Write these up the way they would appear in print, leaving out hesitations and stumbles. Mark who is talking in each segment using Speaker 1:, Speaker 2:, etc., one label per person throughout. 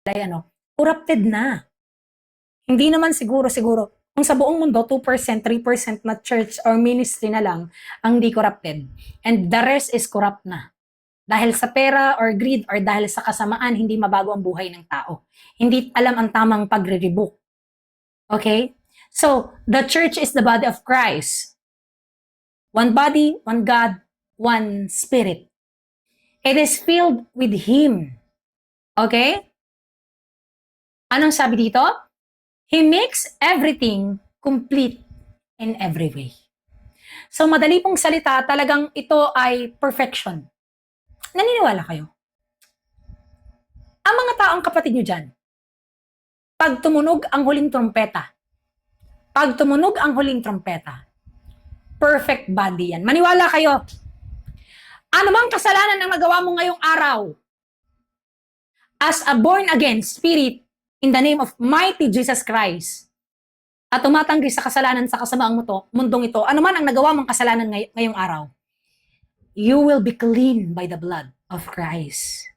Speaker 1: ay corrupted na. Hindi naman siguro kung sa buong mundo 2%, 3% na church or ministry na lang ang di corrupted. And the rest is corrupt na. Dahil sa pera or greed or dahil sa kasamaan, hindi mabago ang buhay ng tao. Hindi alam ang tamang pagre-rebuke. Okay? So, the church is the body of Christ. One body, one God, one spirit. It is filled with Him. Okay? Anong sabi dito? He makes everything complete in every way. So, madali pong salita, talagang ito ay perfection. Naniniwala kayo? Ang mga taong kapatid nyo dyan, pag tumunog ang huling trompeta, perfect body yan. Maniwala kayo. Ano mang kasalanan ang nagawa mo ngayong araw, as a born-again spirit, in the name of mighty Jesus Christ, at tumatanggi sa kasalanan sa kasamaang mundong ito, ano man ang nagawa mong kasalanan ngayong araw, you will be clean by the blood of Christ.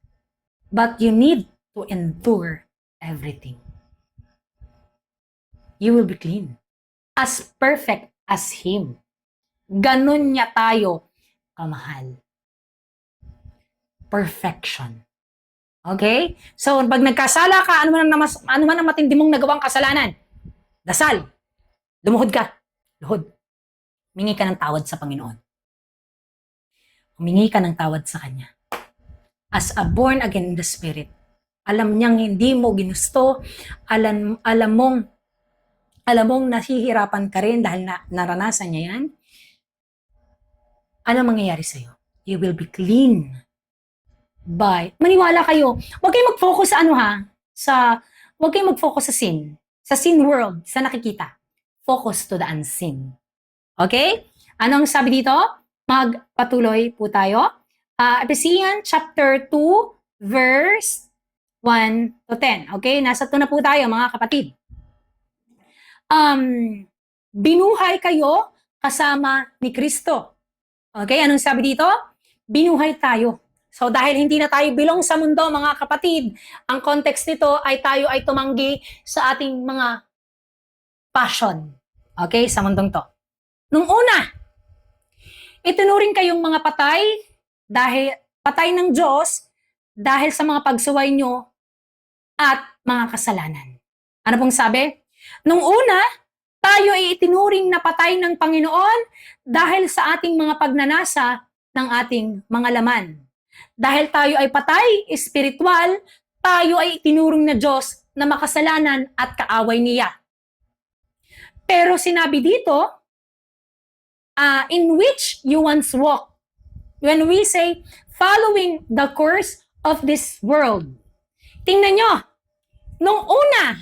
Speaker 1: But you need to endure everything. You will be clean. As perfect as Him. Ganun niya tayo kamahal. Perfection. Okay? So, pag nagkasala ka, ano man ang matindi mong nagawang kasalanan, dasal. Lumuhod ka. Luhod. Humingi ka ng tawad sa Panginoon. Humingi ka ng tawad sa Kanya. As a born again in the Spirit, alam niyang hindi mo ginusto, alam mong nasihirapan ka rin dahil naranasan niya yan, ano mangyayari sa'yo? You will be clean by, maniwala kayo, huwag kayong mag-focus huwag kayong mag-focus sa sin world, sa nakikita. Focus to the unseen. Okay? Anong sabi dito? Magpatuloy po tayo. Ephesians chapter 2, verse 1 to 10. Okay? Nasa 2 na po tayo, mga kapatid. Binuhay kayo kasama ni Kristo. Okay? Anong sabi dito? Binuhay tayo. So dahil hindi na tayo bilong sa mundo, mga kapatid, ang context nito ay tayo ay tumanggi sa ating mga passion. Okay? Sa mundong to. Nung una, itunuring kayong mga patay dahil patay ng Diyos dahil sa mga pagsuway nyo at mga kasalanan. Ano pong sabi? Nung una, tayo ay itinuring na patay ng Panginoon dahil sa ating mga pagnanasa ng ating mga laman. Dahil tayo ay patay, espiritual, tayo ay itinuring na Diyos na makasalanan at kaaway niya. Pero sinabi dito, in which you once walked. When we say, following the course of this world. Tingnan nyo, nung una,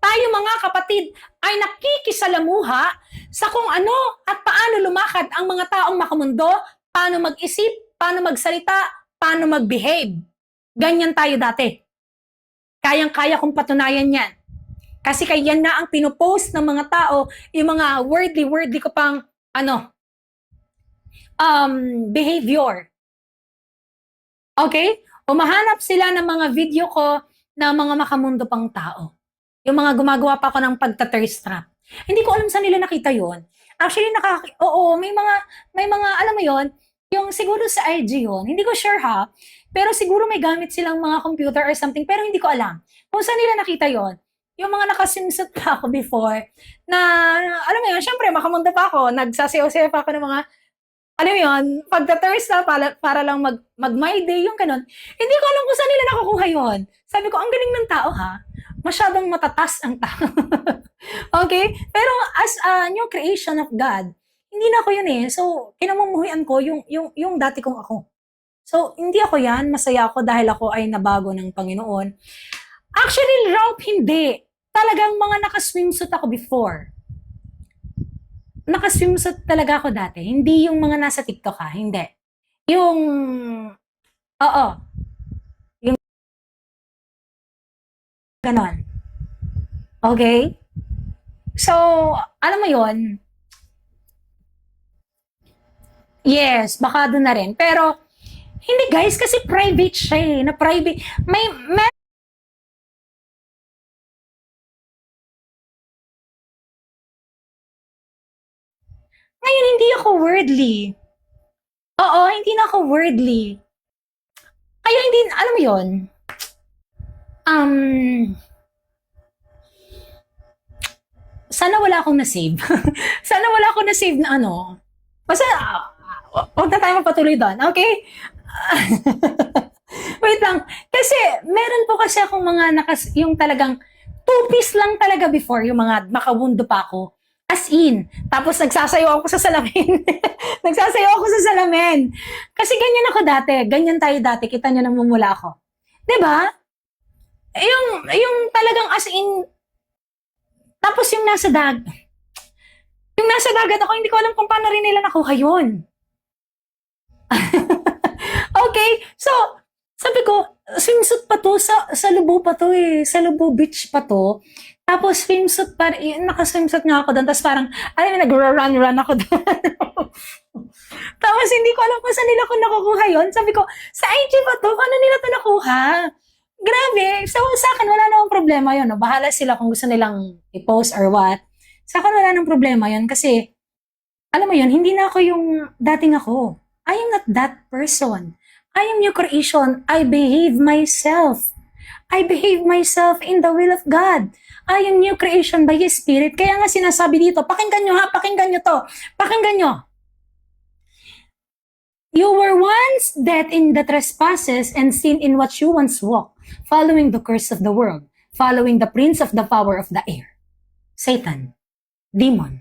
Speaker 1: tayo mga kapatid ay nakikisalamuha sa kung ano at paano lumakad ang mga taong makamundo, paano mag-isip, paano magsalita, paano mag-behave. Ganyan tayo dati. Kayang-kaya kong patunayan yan. Kasi kaya na ang pinupost ng mga tao, yung mga worldly ko pang, behavior. Okay? Umahanap sila ng mga video ko na mga makamundo pang tao. Yung mga gumagawa pa ako ng pagta-thirst trap. Hindi ko alam saan nila nakita yon. Actually, may mga, alam mo yon, yung siguro sa IG yon, hindi ko sure pero siguro may gamit silang mga computer or something, pero hindi ko alam kung saan nila nakita yon. Yung mga nakasimsot pa ako before, na, alam mo yun, syempre, makamundo pa ako, nagsasayaw-sayaw pa ako ng mga, alam mo yun, pagta-thirst na para lang mag-my day, yung ganun. Hindi ko alam kung saan nila nakukuha yun. Sabi ko, ang galing ng tao masyadong matatas ang tao. Okay? Pero as a new creation of God, hindi na ako yun So, kinamumuhian ko yung dati kong ako. So, hindi ako yan. Masaya ako dahil ako ay nabago ng Panginoon. Actually, rope, hindi. Talagang mga nakaswimsuit ako before. Nakaswimsuit talaga ako dati. Hindi yung mga nasa TikTok hindi. Yung, yung ganon. Okay? So, alam mo yon. Yes, baka doon na rin. Pero, hindi guys, kasi private siya na private. May Ngayon, hindi ako worldly. Oo, hindi na ako worldly. Kaya hindi, alam mo yun, um, sana wala akong na-save. Sana wala akong na-save na ano. Basta, huwag na tayo magpatuloy doon, okay? Wait lang. Kasi, meron po kasi akong mga yung talagang two-piece lang talaga before, yung mga makawundo pa ako. As in. Tapos nagsasayaw ako sa salamin. Nagsasayaw ako sa salamin. Kasi ganyan ako dati. Ganyan tayo dati. Kita nyo namumula ako. 'Di ba? Yung talagang as in, tapos yung nasa dagat ako, hindi ko alam kung paano rin nila nakuha yun. Okay, so, sabi ko, swimsuit pa to, sa Lubo pa to eh, sa Lubo Beach pa to. Tapos swimsuit pa, naka-swimsuit nga ako doon, tapos parang, alam mo, nag-run ako doon. Tapos hindi ko alam kung saan nila ko nakukuha yun. Sabi ko, sa IG pa to, paano nila to nakuha? Grabe. So, sa akin, wala namang problema yun. No? Bahala sila kung gusto nilang i-post or what. Sa akin, wala namang problema yun kasi, alam mo yun, hindi na ako yung dating ako. I am not that person. I am new creation. I behave myself. I behave myself in the will of God. I am new creation by His Spirit. Kaya nga sinasabi dito, pakinggan nyo ha, pakinggan nyo to. Pakinggan nyo. You were once dead in the trespasses and sin in what you once walked, following the curse of the world, following the prince of the power of the air. Satan. Demon.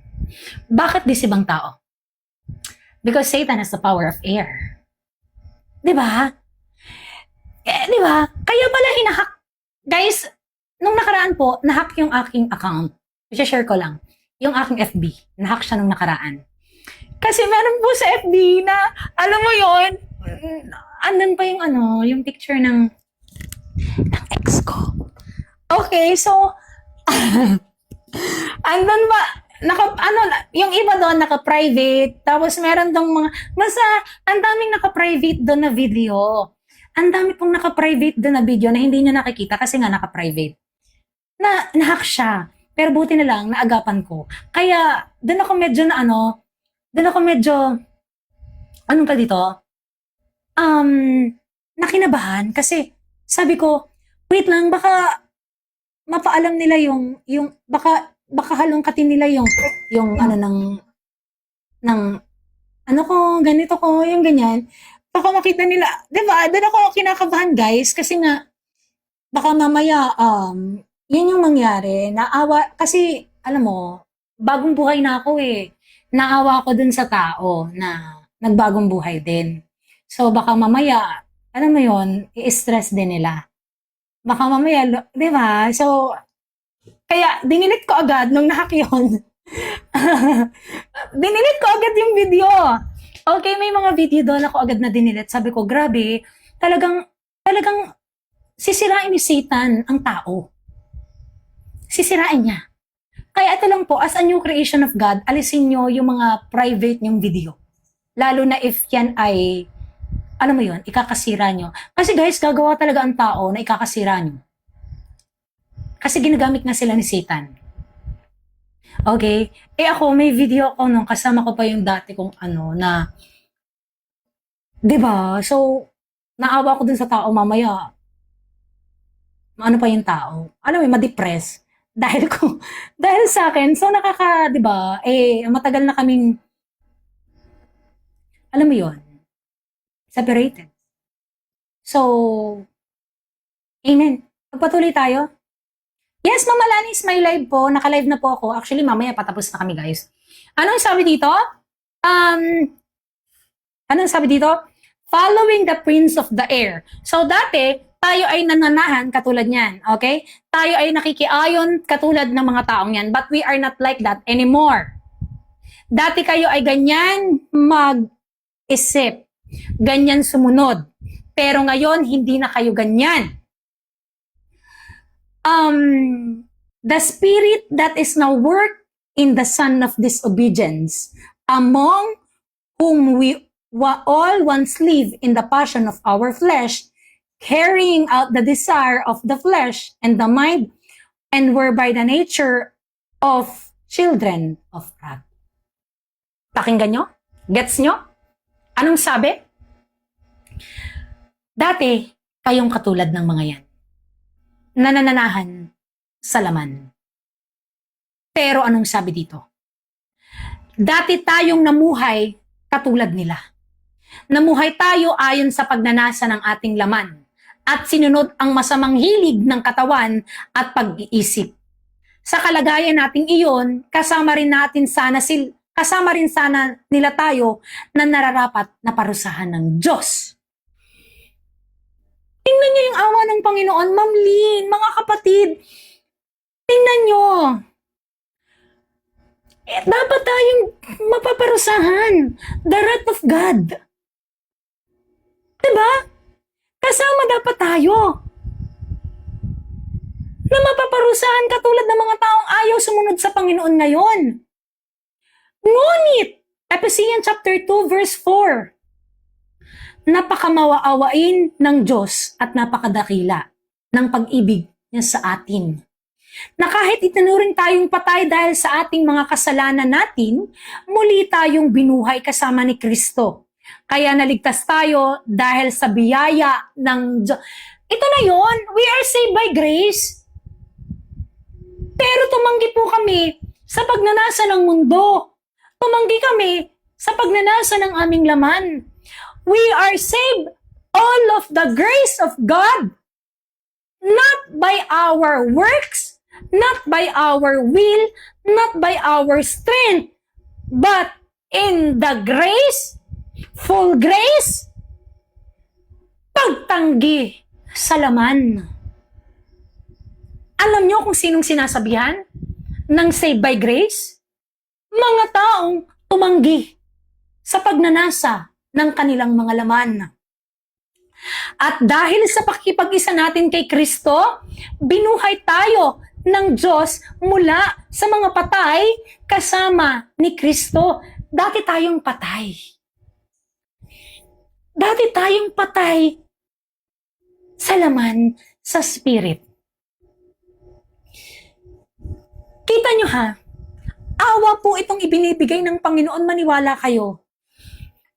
Speaker 1: Bakit di ibang tao? Because Satan has the power of air. Diba? Diba? Kaya pala hinahack. Guys, nung nakaraan po, nahack yung aking account. I-share ko lang. Yung aking FB. Nahack siya nung nakaraan. Kasi meron po sa FB na, alam mo yon, andun pa yung yung picture ng ex ko. Okay, so, andun ba, yung iba doon naka-private, tapos meron dong mga, basta, ang daming naka-private doon na video. Ang dami pong naka-private doon na video na hindi nyo nakikita kasi nga naka-private. Nahack siya. Pero buti na lang, naagapan ko. Kaya, doon ako medyo anong ka dito? Nakinabahan kasi sabi ko, wait lang, baka mapaalam nila baka halongkatin nila yung ganito ko, yung ganyan. Baka makita nila, diba? Doon ako kinakabahan, guys, kasi nga, baka mamaya, yun yung mangyari, kasi, alam mo, bagong buhay na ako eh. Naawa ko dun sa tao na nagbagong buhay din. So, baka mamaya, alam mo yun, i-stress din nila. Baka mamaya, di ba? So, kaya, dinilit ko agad nung nahack yun. Dinilit ko agad yung video. Okay, may mga video doon ako agad na dinilit. Sabi ko, grabe, talagang sisirain ni Satan ang tao. Sisirain niya. Kaya ito lang po, as a new creation of God, alisin nyo yung mga private nyong video. Lalo na if yan ay, alam mo yun, ikakasira nyo. Kasi guys, gagawa talaga ang tao na ikakasira nyo. Kasi ginagamit nga sila ni Satan. Okay? Ako, may video ako nung kasama ko pa yung dati kong na, diba? So, naawa ko dun sa tao mamaya. Ano pa yung tao? Alam mo, ma-depress. Dahil sa akin, so di ba, matagal na kaming, alam mo yon, separated. So, amen. Magpatuloy tayo. Yes, Mama Lanis, may live po. Naka-live na po ako. Actually, mamaya patapos na kami, guys. Anong sabi dito? Anong sabi dito? Following the prince of the air. So, dati, tayo ay nananahan katulad niyan, okay? Tayo ay nakikiayon katulad ng mga taong yan, but we are not like that anymore. Dati kayo ay ganyan mag-isip, ganyan sumunod, pero ngayon hindi na kayo ganyan. The spirit that is now work in the son of disobedience, among whom we all once live in the passion of our flesh, carrying out the desire of the flesh and the mind, and were by the nature of children of wrath. Pakinggan nyo? Gets nyo? Anong sabi? Dati, kayong katulad ng mga yan. Nanananahan sa laman. Pero anong sabi dito? Dati tayong namuhay katulad nila. Namuhay tayo ayon sa pagnanasa ng ating laman at sinunod ang masamang hilig ng katawan at pag-iisip. Sa kalagayan nating iyon, kasama rin sana nila tayo na nararapat na parusahan ng Diyos. Tingnan niyo yung awa ng Panginoon, Ma'am Lynn, mga kapatid. Tingnan niyo. Dapat tayong mapaparusahan. The wrath of God. Diba? Kasama dapat tayo. Na mapaparusahan katulad ng mga taong ayaw sumunod sa Panginoon ngayon. Ngunit, Ephesians chapter 2 verse 4, napakamawaawain ng Diyos at napakadakila ng pag-ibig niya sa atin. Na kahit itinuring tayong patay dahil sa ating mga kasalanan natin, muli tayong binuhay kasama ni Kristo. Kaya naligtas tayo dahil sa biyaya ng Diyos. Ito na yon, we are saved by grace. Pero tumanggi po kami sa pagnanasa ng mundo. Tumanggi kami sa pagnanasa ng aming laman. We are saved all of the grace of God, not by our works, not by our will, not by our strength, but in the grace, full grace, pagtanggi sa laman. Alam niyo kung sinong sinasabihan ng saved by grace? Mga taong tumanggi sa pagnanasa ng kanilang mga laman. At dahil sa pakikipag-isa natin kay Kristo, binuhay tayo ng Diyos mula sa mga patay kasama ni Kristo. Dati tayong patay. Dati tayong patay sa laman, sa spirit. Kita nyo ha, awa po itong ibinibigay ng Panginoon, maniwala kayo.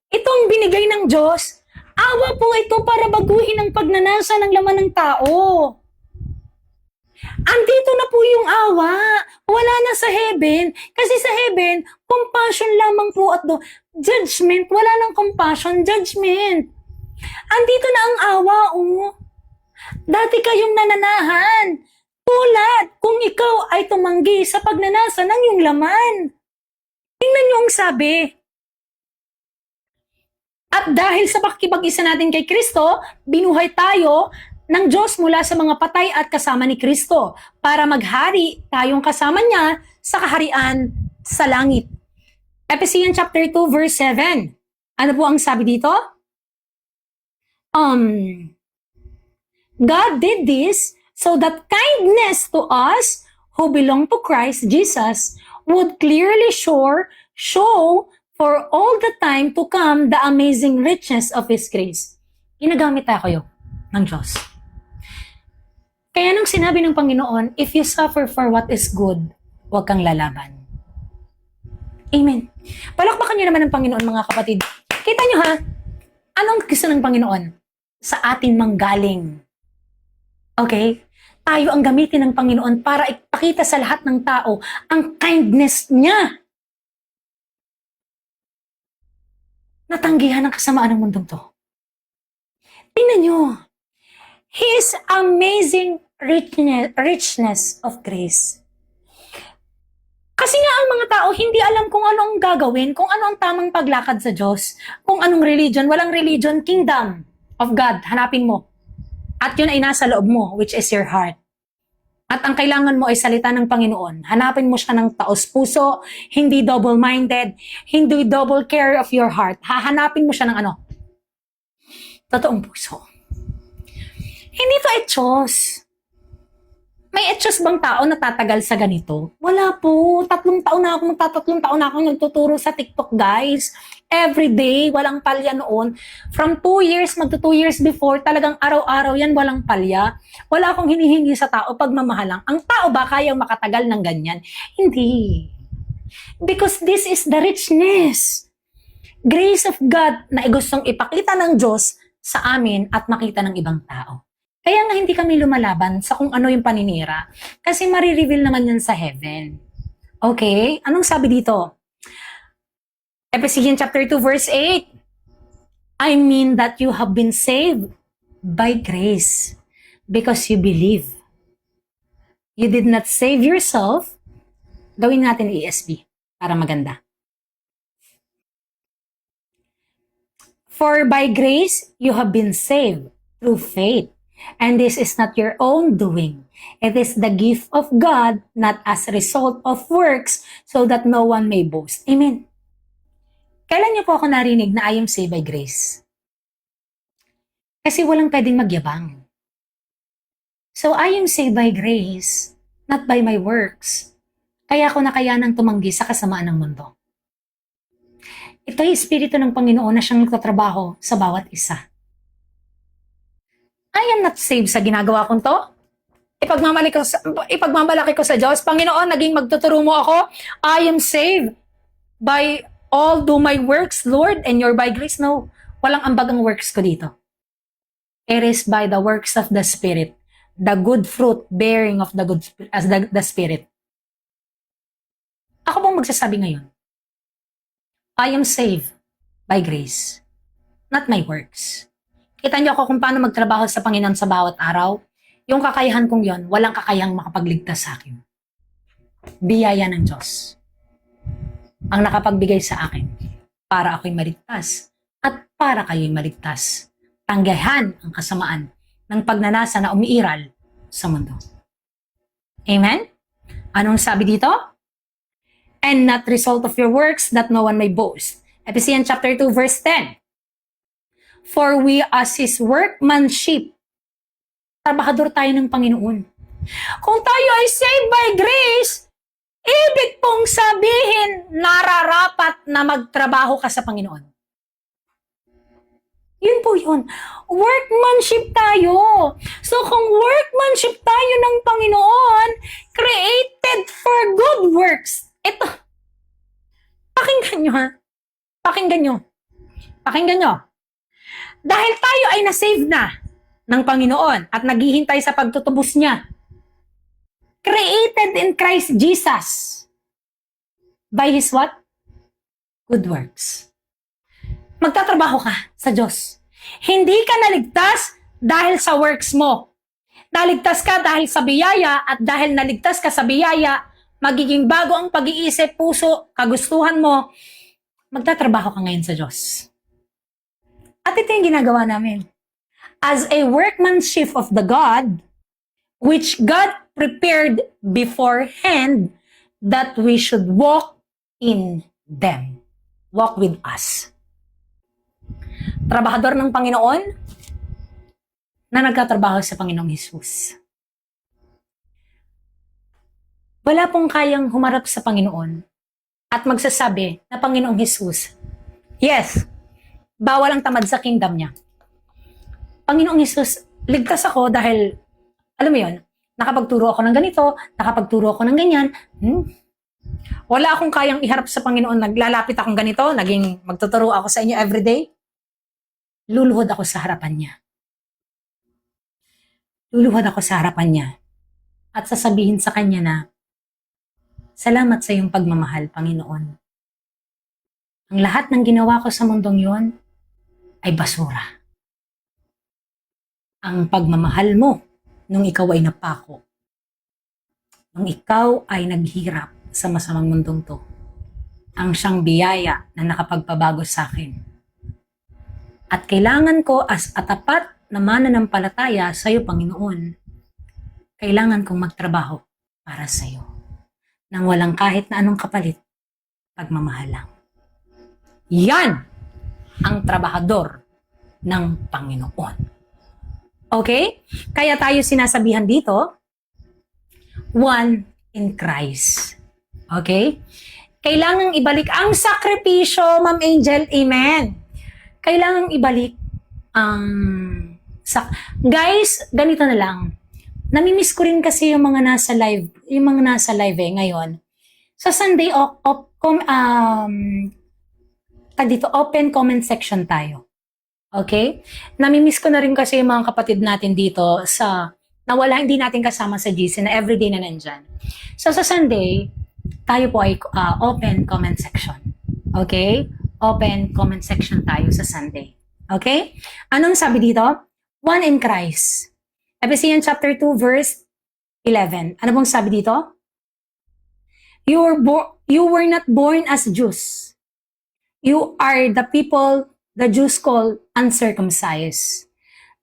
Speaker 1: Itong binigay ng Diyos, awa po ito para baguhin ang pagnanasa ng laman ng tao. Andito na po yung awa. Wala na sa heaven. Kasi sa heaven, compassion lamang po at judgment. Wala nang compassion, judgment. Andito na ang awa, oh. Dati kayong nananahan. Tulad kung ikaw ay tumanggi sa pagnanasa ng iyong laman. Tingnan niyo ang sabi. At dahil sa pakikipag-isa natin kay Kristo, binuhay tayo ng Diyos mula sa mga patay at kasama ni Kristo para maghari tayong kasama niya sa kaharian sa langit. Ephesians chapter 2 verse 7. Ano po ang sabi dito? God did this so that kindness to us who belong to Christ Jesus would clearly show for all the time to come the amazing richness of His grace. Ginagamit tayo ng Diyos. Kaya nung sinabi ng Panginoon, if you suffer for what is good, huwag kang lalaban. Amen. Palakpakan niyo naman ng Panginoon, mga kapatid. Kita niyo ha, anong gusto ng Panginoon? Sa atin manggaling. Okay? Tayo ang gamitin ng Panginoon para ipakita sa lahat ng tao ang kindness niya. Natanggihan ang kasamaan ng mundong to. Tingnan nyo. His amazing richness of grace. Kasi nga ang mga tao hindi alam kung ano ang gagawin, kung ano ang tamang paglakad sa Diyos, kung anong religion. Walang religion, kingdom of God. Hanapin mo. At yun ay nasa loob mo, which is your heart. At ang kailangan mo ay salita ng Panginoon. Hanapin mo siya ng taos-puso, hindi double-minded, hindi double care of your heart. Hahanapin mo siya ng ano? Totoong puso. Hindi to etyos. May etyos bang tao na tatagal sa ganito? Wala po. 3 taon na ako, magta-3 taon na ako nagtuturo sa TikTok, guys. Every day, walang palya noon. From 2 years, magto 2 years before, talagang araw-araw yan, walang palya. Wala akong hinihingi sa tao, pagmamahalang. Ang tao ba kayang makatagal ng ganyan? Hindi. Because this is the richness. Grace of God na gustong ipakita ng Diyos sa amin at makita ng ibang tao. Kaya nga hindi kami lumalaban sa kung ano yung paninira. Kasi marireveal naman yan sa heaven. Okay? Anong sabi dito? Ephesians chapter 2 verse 8. I mean that you have been saved by grace because you believe. You did not save yourself. Gawin natin ESV para maganda. For by grace you have been saved through faith. And this is not your own doing. It is the gift of God, not as a result of works, so that no one may boast. Amen. Kailan niyo po ako narinig na I am saved by grace? Kasi walang pwedeng magyabang. So I am saved by grace, not by my works. Kaya ako nakayanang tumanggi sa kasamaan ng mundo. Ito ay Espiritu ng Panginoon na siyang nagtatrabaho sa bawat isa. I am not saved sa ginagawa kong to. Ipagmamalaki ko sa Diyos. Panginoon, naging magtuturo mo ako. I am saved by all do my works, Lord, and your by grace. No, walang ambag ang works ko dito. It is by the works of the Spirit. The good fruit bearing of the good as the Spirit. Ako bang magsasabi ngayon? I am saved by grace, not my works. Kita niyo ako kung paano magtrabaho sa Panginoon sa bawat araw? Yung kakayahan kong yon, walang kakayahang makapagligtas sa akin. Biyaya ng Diyos ang nakapagbigay sa akin para ako'y maligtas at para kayo'y maligtas. Tanggihan ang kasamaan ng pagnanasa na umiiral sa mundo. Amen? Anong sabi dito? And not result of your works, that no one may boast. Ephesians chapter 2 verse 10. For we as His workmanship, trabahador tayo ng Panginoon. Kung tayo ay saved by grace, ibig pong sabihin, nararapat na magtrabaho ka sa Panginoon. Yun po yun. Workmanship tayo. So kung workmanship tayo ng Panginoon, created for good works. Ito. Pakinggan nyo ha. Pakinggan nyo. Pakinggan nyo. Dahil tayo ay na-save na ng Panginoon at naghihintay sa pagtutubos niya. Created in Christ Jesus. By His what? Good works. Magtatrabaho ka sa Diyos. Hindi ka naligtas dahil sa works mo. Naligtas ka dahil sa biyaya at dahil naligtas ka sa biyaya, magiging bago ang pag-iisip, puso, kagustuhan mo, magtatrabaho ka ngayon sa Diyos. At ito yung ginagawa namin. As a workmanship of the God, which God prepared beforehand that we should walk in them. Walk with us. Trabahador ng Panginoon na nagtatrabaho sa Panginoong Hesus. Wala pong kayang humarap sa Panginoon at magsasabi na Panginoong Hesus, yes, bawal ang tamad sa kingdom niya. Panginoong Hesus, ligtas ako dahil, alam mo yun, nakapagturo ako ng ganito, nakapagturo ako ng ganyan. Wala akong kayang iharap sa Panginoon, naglalapit akong ganito, naging magtuturo ako sa inyo everyday. Luluhod ako sa harapan niya. Luluhod ako sa harapan niya. At sasabihin sa kanya na, salamat sa iyong pagmamahal, Panginoon. Ang lahat ng ginawa ko sa mundong yon ay basura. Ang pagmamahal mo nung ikaw ay napako. Nung ikaw ay naghirap sa masamang mundong to. Ang siyang biyaya na nakapagpabago sa akin. At kailangan ko as atapat na mananampalataya sa iyo, Panginoon, kailangan kong magtrabaho para sa iyo. Nang walang kahit na anong kapalit, pagmamahal lang. Yan ang trabahador ng Panginoon. Okay? Kaya tayo sinasabihan dito, one in Christ. Okay? Kailangang ibalik ang sakripisyo, Ma'am Angel. Amen. Kailangang ibalik ang guys, ganito na lang. Namimiss ko rin kasi yung mga nasa live ngayon. Sa Sunday, open comment section tayo. Okay? Namimiss ko na rin kasi yung mga kapatid natin dito hindi natin kasama sa GC na everyday na nandyan. So sa Sunday, tayo po ay open comment section. Okay? Open comment section tayo sa Sunday. Okay? Anong sabi dito? One in Christ. Ephesians chapter 2 verse 11. Ano bang sabi dito? You were not born as Jews. You are the people the Jews call uncircumcised.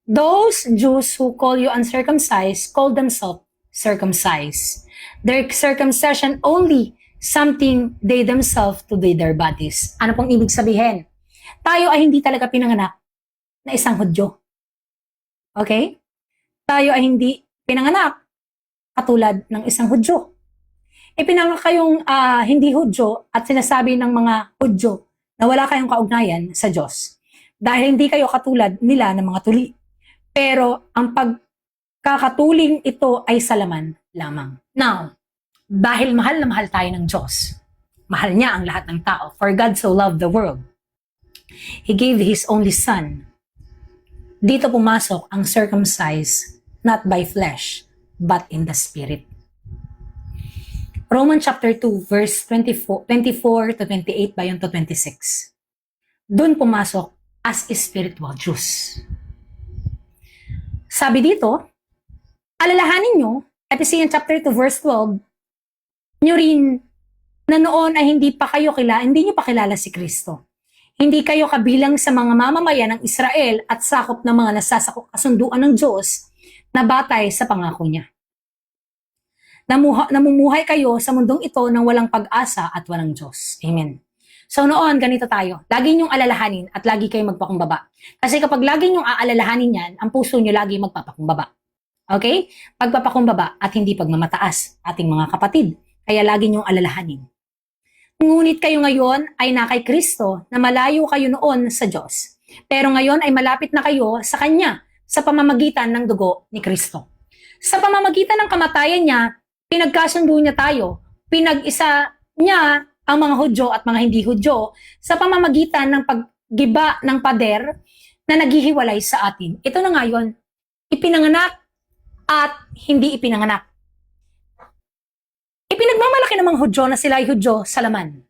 Speaker 1: Those Jews who call you uncircumcised call themselves circumcised. Their circumcision only something they themselves to do their bodies. Ano pong ibig sabihin? Tayo ay hindi talaga pinanganak na isang Hudyo. Okay? Tayo ay hindi pinanganak katulad ng isang Hudyo. Ipinanganak kayong hindi Hudyo at sinasabi ng mga Hudyo na wala kayong kaugnayan sa Diyos. Dahil hindi kayo katulad nila ng mga tuli. Pero ang pagkakatuling ito ay sa laman lamang. Now, dahil mahal na mahal tayo ng Diyos, mahal niya ang lahat ng tao. For God so loved the world, He gave His only Son. Dito pumasok ang circumcised, not by flesh, but in the Spirit. Romans chapter 2, verse 24 to 28 ba yun to 26. Doon pumasok as spiritual Jews. Sabi dito, alalahanin nyo, Ephesians chapter 2, verse 12, nyo rin na noon ay hindi nyo pa kilala si Kristo. Hindi kayo kabilang sa mga mamamayan ng Israel at sakop ng mga kasunduan ng Diyos na batay sa pangako niya. Namumuhay kayo sa mundong ito ng walang pag-asa at walang Diyos. Amen. So noon, ganito tayo. Lagi niyong alalahanin at lagi kayong magpakumbaba. Kasi kapag lagi niyong aalalahanin yan, ang puso niyo lagi magpapakumbaba. Okay? Pagpapakumbaba at hindi pagmamataas, ating mga kapatid. Kaya lagi niyong alalahanin. Ngunit kayo ngayon ay na kay Kristo na malayo kayo noon sa Diyos. Pero ngayon ay malapit na kayo sa Kanya sa pamamagitan ng dugo ni Kristo. Sa pamamagitan ng kamatayan niya, pinagkasundo niya tayo. Pinag-isa niya ang mga Hudyo at mga hindi Hudyo sa pamamagitan ng paggiba ng pader na naghihiwalay sa atin. Ito na nga yun, ipinanganak at hindi ipinanganak. Ipinagmamalaki ng mga Hudyo na sila ay Hudyo sa laman,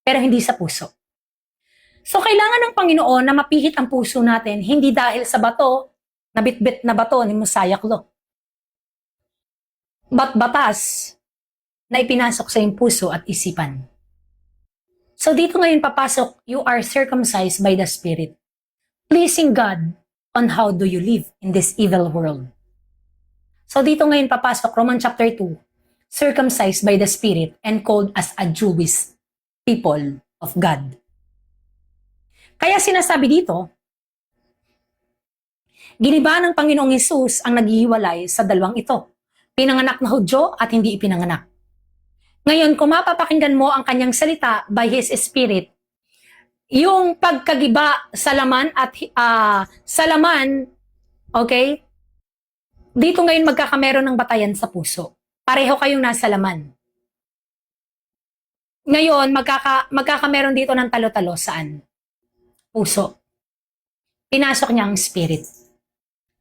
Speaker 1: pero hindi sa puso. So kailangan ng Panginoon na mapihit ang puso natin, hindi dahil sa bato, na bitbit na bato ni Mosiah Law, but batas na ipinasok sa iyong puso at isipan. So dito ngayon papasok, you are circumcised by the Spirit, pleasing God on how do you live in this evil world. So dito ngayon papasok, Romans chapter 2, circumcised by the Spirit and called as a Jewish people of God. Kaya sinasabi dito, giniba ng Panginoong Hesus ang naghihiwalay sa dalawang ito, pinanganak na Hudyo at hindi ipinanganak. Ngayon, kung mapapakinggan mo ang kanyang salita by His Spirit, yung pagkagiba sa laman at sa laman, okay, dito ngayon magkakameron ng batayan sa puso. Pareho kayong nasa laman. Ngayon, magkakameron dito ng talo-talo saan? Puso. Pinasok niya ang Spirit.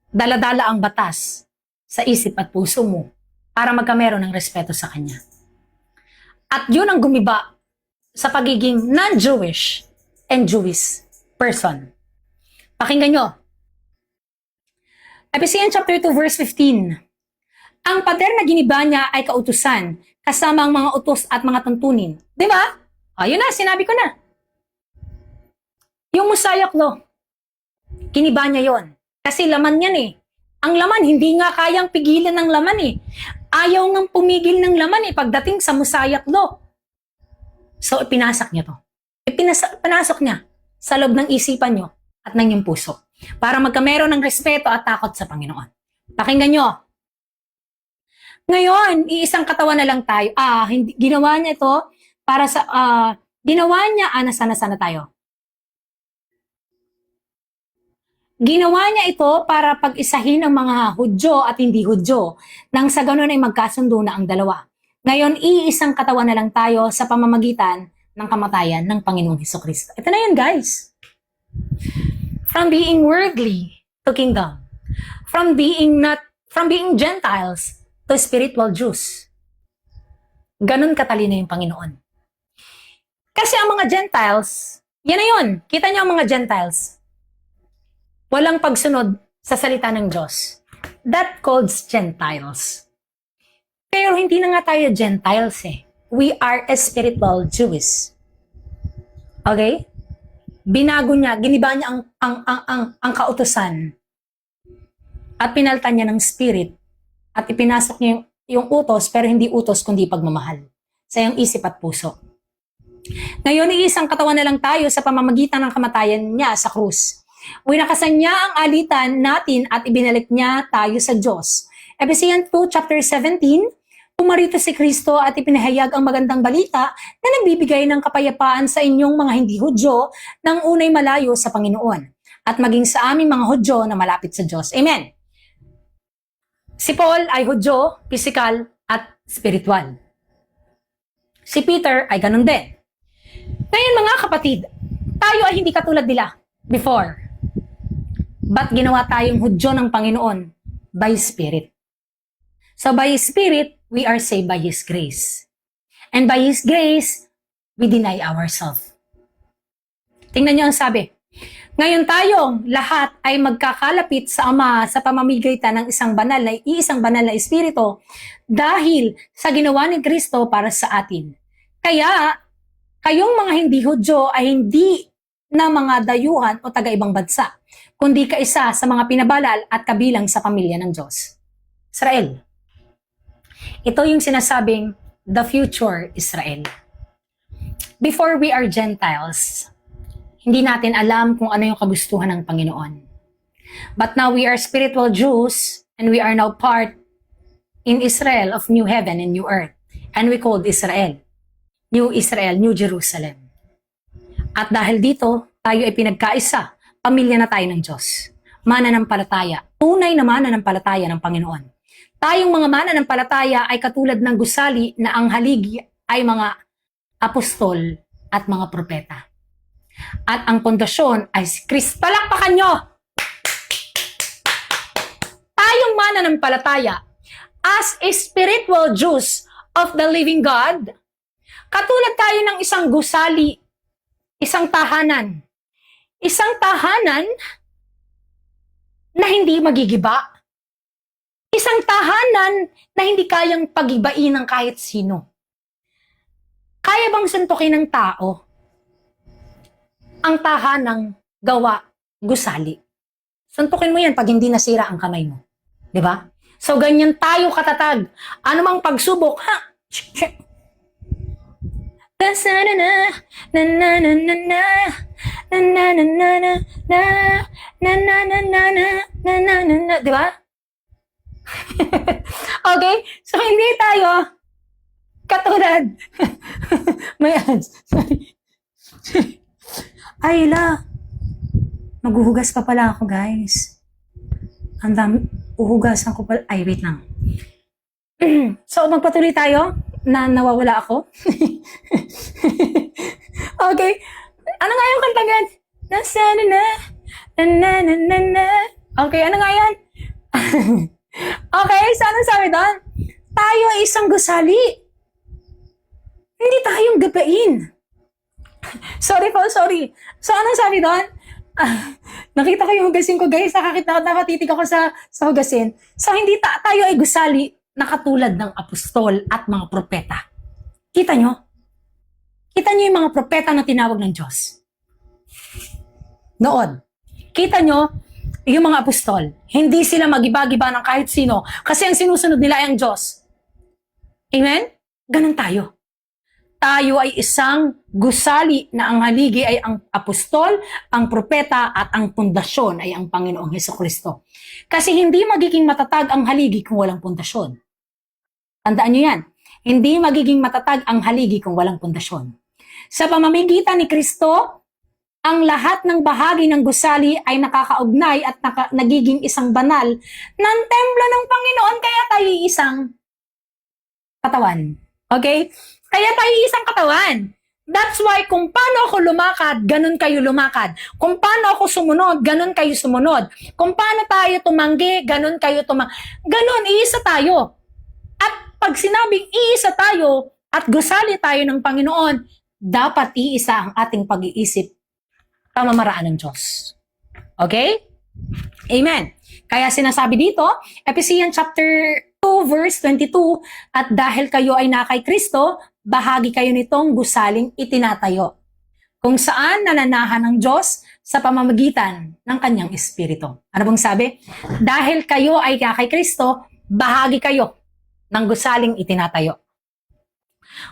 Speaker 1: Dala-dala ang batas sa isip at puso mo para magkameron ng respeto sa Kanya. At yun ang gumiba sa pagiging non-Jewish and Jewish person. Pakinggan nyo. Ephesians chapter 2 verse 15. Ang pader na giniba niya ay kautusan, kasama ang mga utos at mga tuntunin. Di ba? Ayun na, sinabi ko na. Yung Mosiah Law, giniba niya yon. Kasi laman yan eh. Ang laman, hindi nga kayang pigilan ng laman eh. Ayaw ngang pumigil ng laman eh pagdating sa Mosiah Law. So, ipinasak niya to. Pinasok niya sa loob ng isipan niyo at ng iyong puso para magkameron ng respeto at takot sa Panginoon. Pakinggan niyo. Ngayon, iisang katawan na lang tayo. Ginawa niya ito para sa, nasana tayo. Ginawa niya ito para pag-isahin ang mga Hudyo at hindi Hudyo nang sa ganun ay magkasundo na ang dalawa. Ngayon, iisang katawan na lang tayo sa pamamagitan ng kamatayan ng Panginoong Hesukristo. Ito na yun, guys. From being worldly to kingdom. From being Gentiles to spiritual Jews. Ganun katalino yung Panginoon. Kasi ang mga Gentiles, yan na yun. Kita niyo ang mga Gentiles. Walang pagsunod sa salita ng Diyos. That calls Gentiles. Pero hindi na nga tayo Gentiles eh. We are a spiritual Jews. Okay? Binago niya, giniba niya ang kautusan. At pinaltan niya ng spirit. At ipinasok niya yung utos, pero hindi utos kundi pagmamahal. Sa iyong isip at puso. Ngayon, iisang katawan na lang tayo sa pamamagitan ng kamatayan niya sa krus. Winakasan niya ang alitan natin at ibinalik niya tayo sa Diyos. Ephesians 2, chapter 17, pumarito si Kristo at ipinahayag ang magandang balita na nagbibigay ng kapayapaan sa inyong mga hindi Hudyo nang unay malayo sa Panginoon at maging sa aming mga Hudyo na malapit sa Diyos. Amen. Si Paul ay Hudyo, physical at spiritual. Si Peter ay ganun din. Ngayon mga kapatid, tayo ay hindi katulad nila before. But ginawa tayong Hudyo ng Panginoon by Spirit. So by His Spirit, we are saved by His grace. And by His grace, we deny ourselves. Tingnan niyo ang sabi. Ngayon tayong lahat ay magkakalapit sa Ama sa pamamagitan ng iisang banal na Espiritu dahil sa ginawa ni Kristo para sa atin. Kaya, kayong mga hindi Hudyo ay hindi na mga dayuhan o taga-ibang bansa, kundi kaisa sa mga pinabalal at kabilang sa pamilya ng Diyos. Israel. Ito yung sinasabing the future Israel. Before we are Gentiles, hindi natin alam kung ano yung kagustuhan ng Panginoon. But now we are spiritual Jews and we are now part in Israel of new heaven and new earth. And we called Israel, New Jerusalem. At dahil dito, tayo ay pinagkaisa, pamilya na tayo ng Diyos. Mananampalataya, tunay na mananampalataya ng Panginoon. Tayong mga mananampalataya ay katulad ng gusali na ang haligi ay mga apostol at mga propeta. At ang pundasyon ay si Kristo. Palakpakan nyo! Tayong mananampalataya as a spiritual Jews of the living God, katulad tayo ng isang gusali, isang tahanan. Isang tahanan na hindi magigiba. Isang tahanan na hindi kayang pagibain ng kahit sino. Kaya bang suntukin ng tao ang tahanang gawa gusali? Suntukin mo yan pag hindi nasira ang kamay mo. Diba? So, ganyan tayo katatag. Ano mang pagsubok, ha? Diba? Okay? So, hindi tayo katulad. May ads. Sorry. Ay, la. Maghuhugas pa pala ako, guys. Ang dami. Uhugasan ko pala. Ay, wait lang. So, magpatuloy tayo na nawawala ako. Okay. Ano nga yung kantagan? Nasaan na? Okay, ano nga yan? Okay, so anong sabi doon? Tayo ay isang gusali. Hindi tayong gapain. Sorry po, sorry. So anong sabi doon? Nakita ko yung hugasin ko, guys. Nakatitig ako sa hugasin. So hindi tayo ay gusali na katulad ng apostol at mga propeta. Kita nyo? Kita nyo yung mga propeta na tinawag ng Diyos? Noon. Kita nyo? Yung mga apostol, hindi sila magiba-giba ng kahit sino kasi ang sinusunod nila ay ang Diyos. Amen? Ganun tayo. Tayo ay isang gusali na ang haligi ay ang apostol, ang propeta at ang pundasyon ay ang Panginoong Hesukristo. Kasi hindi magiging matatag ang haligi kung walang pundasyon. Tandaan nyo yan. Hindi magiging matatag ang haligi kung walang pundasyon. Sa pamamagitan ni Kristo, ang lahat ng bahagi ng gusali ay nakakaugnay at nagiging isang banal ng templo ng Panginoon, kaya tayo isang katawan. Okay? Kaya tayo isang katawan. That's why kung paano ako lumakad, ganun kayo lumakad. Kung paano ako sumunod, ganun kayo sumunod. Kung paano tayo tumanggi, ganun kayo tumanggi. Ganun, iisa tayo. At pag sinabing iisa tayo at gusali tayo ng Panginoon, dapat iisa ang ating pag-iisip, pamamaraan ng Diyos. Okay? Amen. Kaya sinasabi dito, Ephesians chapter 2 verse 22, at dahil kayo ay na kay Kristo, bahagi kayo nitong gusaling itinatayo, kung saan nananahan ng Diyos sa pamamagitan ng kanyang Espiritu. Ano bang sabi? Dahil kayo ay na kay Kristo, bahagi kayo ng gusaling itinatayo,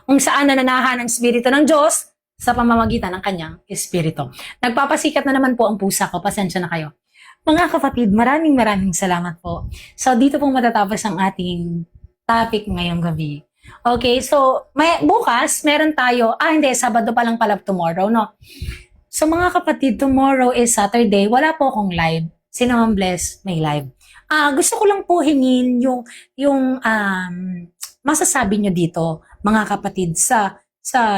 Speaker 1: kung saan nananahan ang Espiritu ng Diyos sa pamamagitan ng kanyang Espiritu. Nagpapasikat na naman po ang pusa ko, pasensya na kayo. Mga kapatid, maraming salamat po. So, dito pong matatapos ang ating topic ngayong gabi. Okay, so, bukas, meron tayo, hindi, Sabado pa lang pala tomorrow, no? So, mga kapatid, tomorrow is Saturday, wala po akong live. Sino Ma'am Bless, may live. Gusto ko lang po hingin yung masasabi nyo dito, mga kapatid, sa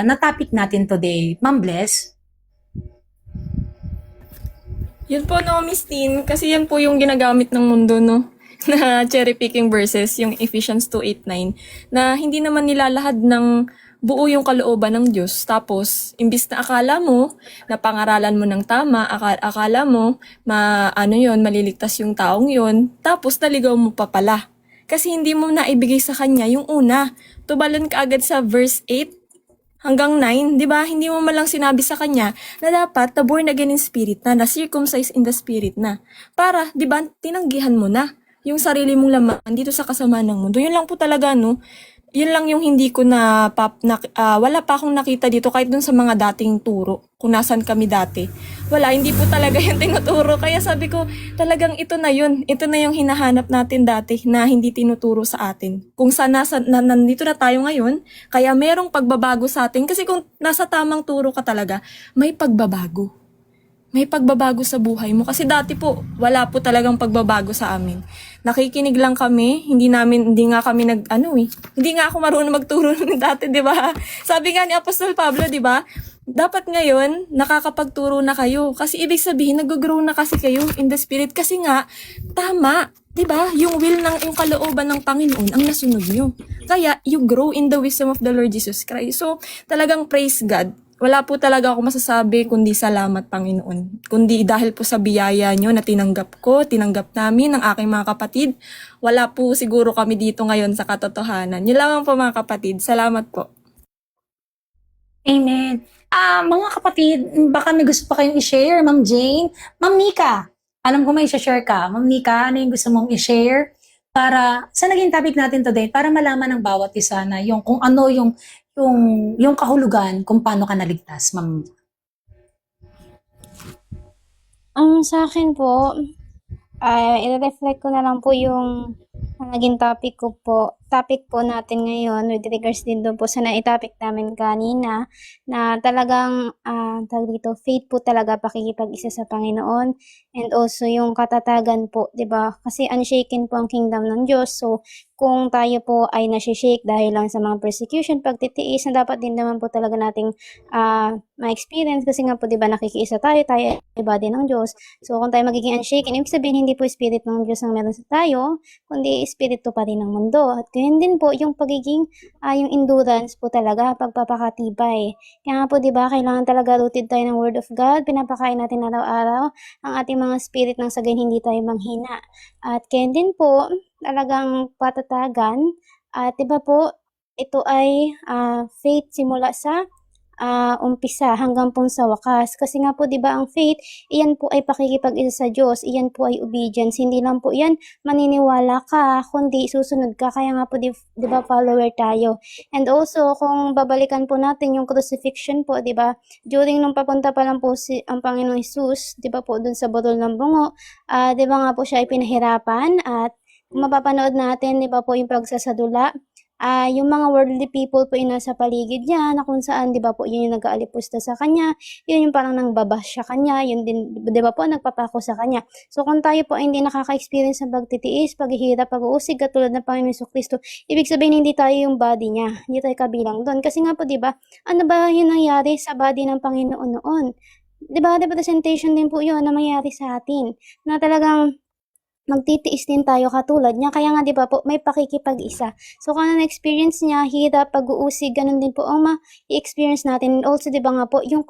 Speaker 1: na-topic natin today. Ma'am Bless?
Speaker 2: Yun po, no, Miss Tin, kasi yan po yung ginagamit ng mundo, no? Na cherry-picking verses, yung Ephesians 2:8-9, na hindi naman nilalahad ng buo yung kalooban ng Diyos. Tapos, imbis na akala mo, na pangaralan mo ng tama, akala mo, maliligtas yung taong yun, tapos naligaw mo pa pala. Kasi hindi mo naibigay sa kanya yung una. Tubalon ka agad sa verse 8 hanggang 9, di ba? Hindi mo malang sinabi sa kanya na dapat na born again in spirit na circumcised in the spirit na. Para, di ba, tinanggihan mo na yung sarili mong laman dito sa kasamaan ng mundo. Yun lang po talaga, no? Yun lang yung hindi ko wala pa akong nakita dito kahit dun sa mga dating turo, kung nasan kami dati. Wala, hindi po talaga yung tinuturo. Kaya sabi ko, talagang ito na yun. Ito na yung hinahanap natin dati na hindi tinuturo sa atin. Kung nandito na tayo ngayon, kaya merong pagbabago sa atin. Kasi kung nasa tamang turo ka talaga, may pagbabago. May pagbabago sa buhay mo. Kasi dati po, wala po talagang pagbabago sa amin. Nakikinig lang kami, hindi nga kami hindi nga ako marunong magturo ng dati, di ba? Sabi nga ni Apostol Pablo, di ba? Dapat ngayon, nakakapagturo na kayo. Kasi ibig sabihin, nag-grow na kasi kayo in the spirit. Kasi nga, tama, di ba? Yung will yung kalooban ng Panginoon, ang nasunod nyo. Kaya, you grow in the wisdom of the Lord Jesus Christ. So, talagang praise God. Wala po talaga ako masasabi kundi salamat, Panginoon. Kundi dahil po sa biyaya nyo na tinanggap namin, ng aking mga kapatid. Wala po siguro kami dito ngayon sa katotohanan. Yun lamang po, mga kapatid. Salamat po.
Speaker 1: Amen. Mga kapatid, baka may gusto pa kayong i-share, Ma'am Jane. Ma'am Nika, alam ko may i-share ka. Ma'am Nika, ano yung gusto mong i-share? Para, sa naging topic natin today, para malaman ng bawat isa na kung ano yung kahulugan kung paano ka naligtas, Ma'am.
Speaker 3: Sa akin po, i-reflect ko na lang po yung naging topic po natin ngayon with regards din doon po sa na-topic namin kanina na talagang tawag dito, faith po talaga, pakikipag-isa sa Panginoon, and also yung katatagan po, 'di ba? Kasi unshaken po ang kingdom ng Diyos. So kung tayo po ay nasi-shake dahil lang sa mga persecution, pagtitiis, na dapat din naman po talaga nating ma-experience, kasi nga po 'di ba nakikiisa tayo iba din ng Diyos. So kung tayo magiging unshaken, ibig sabihin hindi po spirit ng Diyos ang meron sa tayo, kundi espiritu pa rin ng mundo. At ganyan din po yung pagiging yung endurance po talaga, pagpapakatibay. Kaya nga po 'di ba, kailangan talaga rooted tayo ng Word of God, pinapakain natin araw-araw ang ating mga spirit nang sa gayon hindi tayo manghina. At kaya din po talagang patatagan, at 'di ba po, ito ay faith simula sa umpisa hanggang po sa wakas. Kasi nga po 'di ba, ang faith, iyan po ay pakikipag-isa sa Diyos, iyan po ay obedience. Hindi lang po iyan maniniwala ka, kundi susunod ka. Kaya nga po 'di ba, follower tayo. And also, kung babalikan po natin yung crucifixion po, 'di ba? During nung papunta pa lang po ang Panginoong Hesus, 'di ba po, dun sa burol ng bungo, 'di ba nga po siya ay pinahirapan. At kung mapapanood natin, 'di ba po, yung pagsasadula, yung mga worldly people po yung nasa paligid niya na kung saan, di ba po, yun yung nag-aalipusta sa kanya, yun yung parang nangbabash sa kanya, yun din, di ba po, nagpapako sa kanya. So, kung tayo po ay hindi nakaka-experience ng pagtitiis, paghihirap, pag-uusig, katulad ng Panginoon Jesucristo, ibig sabihin hindi tayo yung body niya, hindi tayo kabilang doon. Kasi nga po, di ba, ano ba yung nangyari sa body ng Panginoon noon? Di ba, representation din po yun na mangyari sa atin, na talagang magtitiis din tayo katulad niya. Kaya nga 'di ba po, may pakikipag-isa. So kung ano na-experience niya, hirap, pag-uusig, ganun din po ang ma-experience natin. And also 'di ba nga po, yung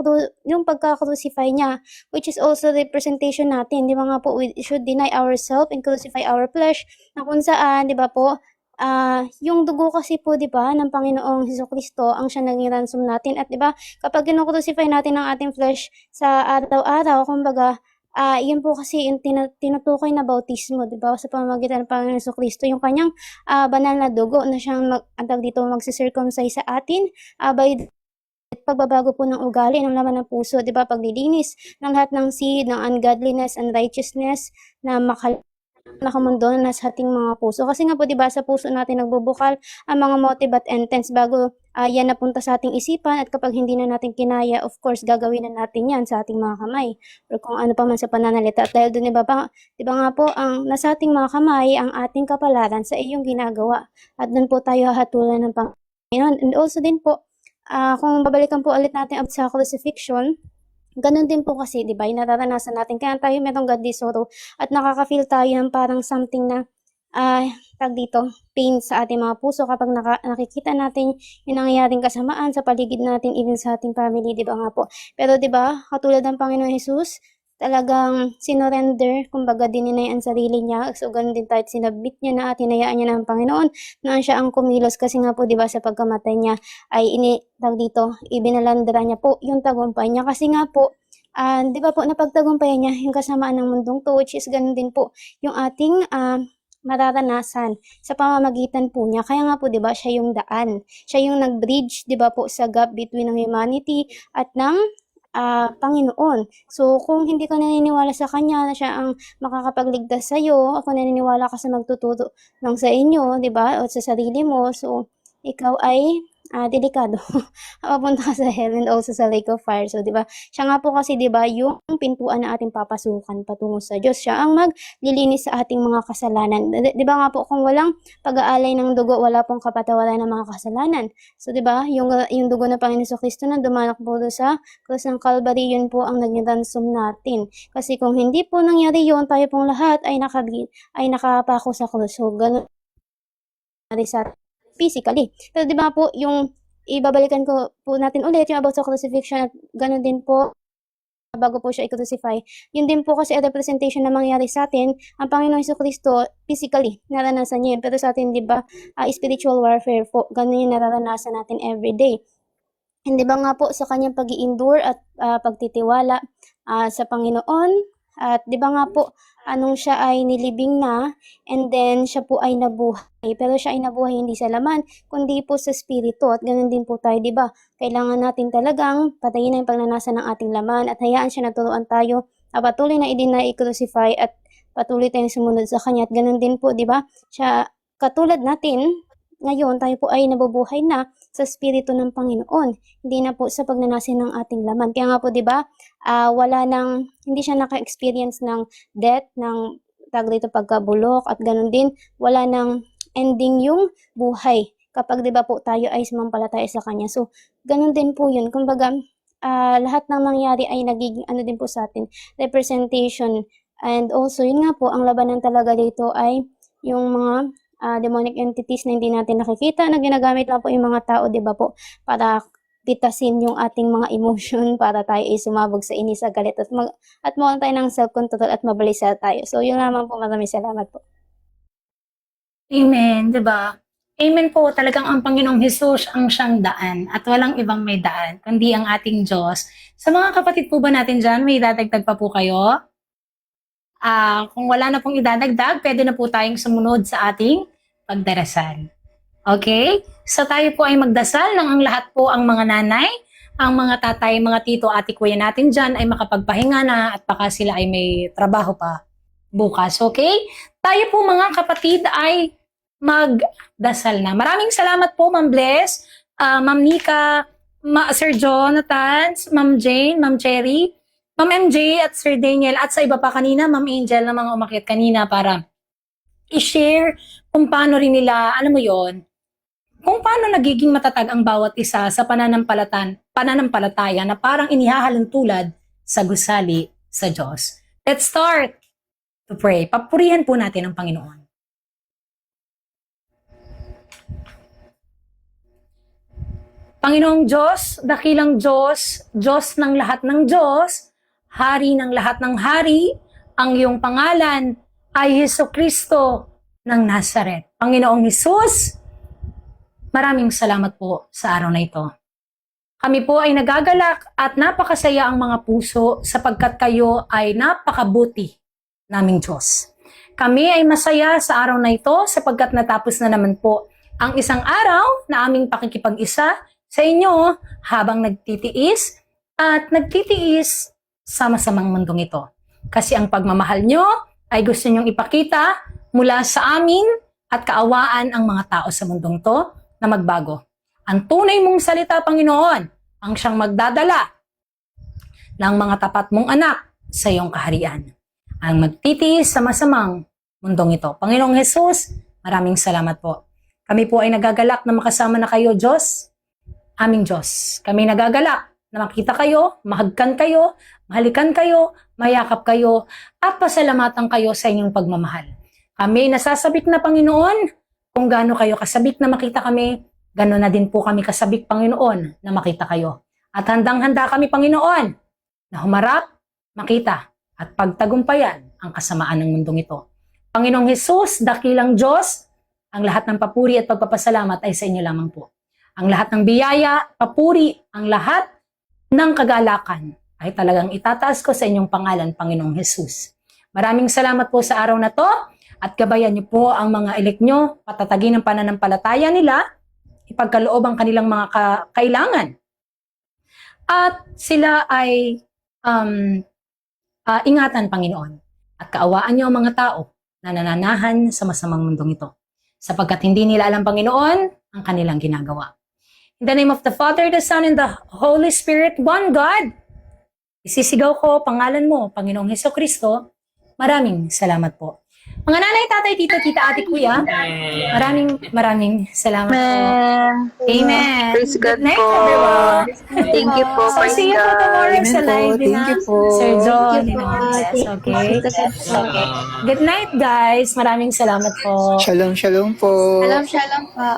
Speaker 3: pagka-crucify niya, which is also representation natin. 'Di ba nga po, we should deny ourselves and crucify our flesh. Na kung saan, 'di ba po, yung dugo kasi po 'di ba ng Panginoong Hesukristo ang siya naging ransom natin. At 'di ba, kapag kino-crucify natin ang ating flesh sa araw-araw, kumbaga yun po kasi yung tinutukoy na bautismo, 'di ba? Sa pamamagitan ng Panginoon Jesucristo, yung kanyang banal na dugo na siyang antag dito magsi-circumcise sa atin by pagbabago po ng ugali ng laman ng puso, 'di ba? Paglilinis ng lahat ng seed ng ungodliness and righteousness na nakamundo na sa ating mga puso. Kasi nga po, 'di ba, sa puso natin nagbubukal ang mga motive at intents bago yan napunta sa ating isipan, at kapag hindi na natin kinaya, of course, gagawin na natin yan sa ating mga kamay or kung ano pa man sa pananalita. At dahil doon, 'di ba nga po, ang nasa ating mga kamay, ang ating kapalaran sa iyong ginagawa. At doon po tayo hatulan ng Panginoon. And also din po, kung babalikan po ulit natin sa crucifixion, ganun din po kasi, 'di ba, yung nararanasan natin. Kaya tayo merong godly sorrow at nakaka-feel tayo ng parang something na tag dito, pain sa ating mga puso kapag nakikita natin yung nangyayaring kasamaan sa paligid natin, even sa ating family, 'di ba nga po. Pero 'di ba, katulad ng Panginoon Jesus, talagang sinorender, kumbaga dininay ang sarili niya. So ganun din tayo, sinabit niya na at hinayaan niya ng Panginoon na siya ang kumilos, kasi nga po 'di ba sa pagkamatay niya ay dito, ibinalandra niya po yung tagumpay niya, kasi nga po 'di ba po, napagtagumpayan niya yung kasamaan ng mundong to, which is ganun din po yung ating mararanasan sa pamamagitan po niya. Kaya nga po 'di ba, siya yung daan. Siya yung nag-bridge 'di ba po sa gap between ng humanity at ng Panginoon. So kung hindi ka naniniwala sa kanya na siya ang makakapagligtas sa iyo, kung naniniwala ka sa magtuturo lang sa inyo, 'di ba, o sa sarili mo, so ikaw ay delikado. Mapupunta ka sa hell and also sa lake of fire. So 'di ba? Siya nga po kasi 'di ba yung pintuan na ating papasukan patungo sa Diyos. Siya ang maglilinis sa ating mga kasalanan. 'Di ba nga po, kung walang pag-aalay ng dugo, wala pong kapatawaran ng mga kasalanan. So 'di ba? Yung dugo ng Panginoon Jesucristo na dumanak po sa krus ng Calvary, yun po ang naging ransom natin. Kasi kung hindi po nangyari yun, tayo pong lahat ay nakapako sa krus. So ganun sa physically. Pero 'di ba po, yung ibabalikan ko po natin ulit yung about sa crucifixion, at ganun din po bago po siya i-crucify. Yun din po kasi a representation na mangyari sa atin. Ang Panginoon Jesucristo, physically, naranasan niya yun. Pero sa atin, 'di ba, spiritual warfare po, ganun yung nararanasan natin every day. And 'di ba nga po, sa kanyang pag-i-endure at pagtitiwala sa Panginoon, at 'di ba nga po, anong siya ay nilibing na, and then siya po ay nabuhay. Pero siya ay nabuhay hindi sa laman, kundi po sa spirito. At ganun din po tayo, 'di ba? Kailangan natin talagang patayin na yung pagnanasa ng ating laman at hayaan siya na turuan tayo, patuloy na i-crucify at patuloy tayong sumunod sa kanya. At ganun din po, 'di ba? Siya, katulad natin, ngayon tayo po ay nabubuhay na sa spirito ng Panginoon, hindi na po sa pagnanasa ng ating laman. Kaya nga po 'di ba, hindi siya naka-experience ng death, ng dito pagkabulok, at ganun din wala nang ending yung buhay kapag 'di ba po tayo ay sumampalataya sa kanya. So ganun din po yun, kumbaga lahat ng nangyari ay nagiging ano din po sa atin, representation. And also yun nga po, ang labanan talaga dito ay yung mga demonic entities na hindi natin nakikita, na ginagamit lang po yung mga tao, 'di ba po, para pitasin yung ating mga emotion, para tayo ay sumabog sa inis, sa galit, at mawalan tayo ng self-control at mabalisa tayo. So yun lamang po, maraming salamat po.
Speaker 1: Amen, 'di ba? Amen po, talagang ang Panginoong Hesus ang siyang daan at walang ibang may daan kundi ang ating Diyos. Sa mga kapatid po ba natin dyan, may dadagdag pa po kayo? Kung wala na pong idadagdag, pwede na po tayong sumunod sa ating pagdarasal. Okay? So tayo po ay magdasal nang ang lahat po, ang mga nanay, ang mga tatay, mga tito, ate, kuya natin dyan ay makapagpahinga na at baka sila ay may trabaho pa bukas. Okay? Tayo po mga kapatid ay magdasal na. Maraming salamat po, Ma'am Bless, Ma'am Nika, Sir Jonathan, Ma'am Jane, Ma'am Cherry, Ma'am MJ at Sir Daniel at sa iba pa kanina, Ma'am Angel na mga umakyat kanina para i-share kung paano rin nila, alam mo yon, kung paano nagiging matatag ang bawat isa sa pananampalataya na parang inihahalong tulad sa gusali sa Diyos. Let's start to pray. Papurihan po natin ang Panginoon. Panginoong Diyos, dakilang Diyos, Diyos ng lahat ng Diyos, Hari ng lahat ng hari, ang iyong pangalan ay Hesukristo ng Nazaret. Panginoong Hesus, maraming salamat po sa araw na ito. Kami po ay nagagalak at napakasaya ang mga puso sapagkat kayo ay napakabuti naming Diyos. Kami ay masaya sa araw na ito sapagkat natapos na naman po ang isang araw na aming pakikipag-isa sa inyo habang nagtitiis sa masamang mundong ito. Kasi ang pagmamahal nyo ay gusto nyong ipakita mula sa amin at kaawaan ang mga tao sa mundong to na magbago. Ang tunay mong salita, Panginoon, ang siyang magdadala ng mga tapat mong anak sa iyong kaharian. Ang magtitiis sa masamang mundong ito. Panginoong Hesus, maraming salamat po. Kami po ay nagagalak na makasama na kayo, Diyos, aming Diyos. Kami nagagalak na makita kayo, mahagkan kayo, mahalikan kayo, mayakap kayo, at pasalamatan kayo sa inyong pagmamahal. Kami nasasabik na, Panginoon, kung gaano kayo kasabik na makita kami, gano'n na din po kami kasabik, Panginoon, na makita kayo. At handang-handa kami, Panginoon, na humarap, makita, at pagtagumpayan ang kasamaan ng mundong ito. Panginoong Hesus, dakilang Diyos, ang lahat ng papuri at pagpapasalamat ay sa inyo lamang po. Ang lahat ng biyaya, papuri, ang lahat ng kagalakan ay talagang itataas ko sa inyong pangalan, Panginoong Hesus. Maraming salamat po sa araw na to at gabayan niyo po ang mga elect nyo, patatagin ang pananampalataya nila, ipagkaloob ang kanilang mga kailangan. At sila ay ingatan, Panginoon, at kaawaan niyo ang mga tao na nananahan sa masamang mundong ito. Sapagkat hindi nila alam, Panginoon, ang kanilang ginagawa. In the name of the Father, the Son, and the Holy Spirit, one God, isisigaw ko pangalan mo, Panginoong Hesukristo. Maraming salamat po. Mga nanay, tatay, tito, tita, ate, kuya, maraming salamat po. Amen.
Speaker 4: Praise God
Speaker 1: Good night,
Speaker 4: po.
Speaker 1: everyone.
Speaker 4: Thank you po.
Speaker 1: So,
Speaker 4: Praise
Speaker 1: see you po
Speaker 4: God.
Speaker 1: tomorrow
Speaker 4: Amen
Speaker 1: sa
Speaker 4: po.
Speaker 1: live din
Speaker 4: Thank you
Speaker 1: na
Speaker 4: po.
Speaker 1: Sir John.
Speaker 3: Thank you
Speaker 1: and
Speaker 3: po.
Speaker 1: Agnes, okay?
Speaker 3: Thank you.
Speaker 1: Good night, guys. Maraming salamat po.
Speaker 4: Shalom, shalom po.
Speaker 3: Shalom po.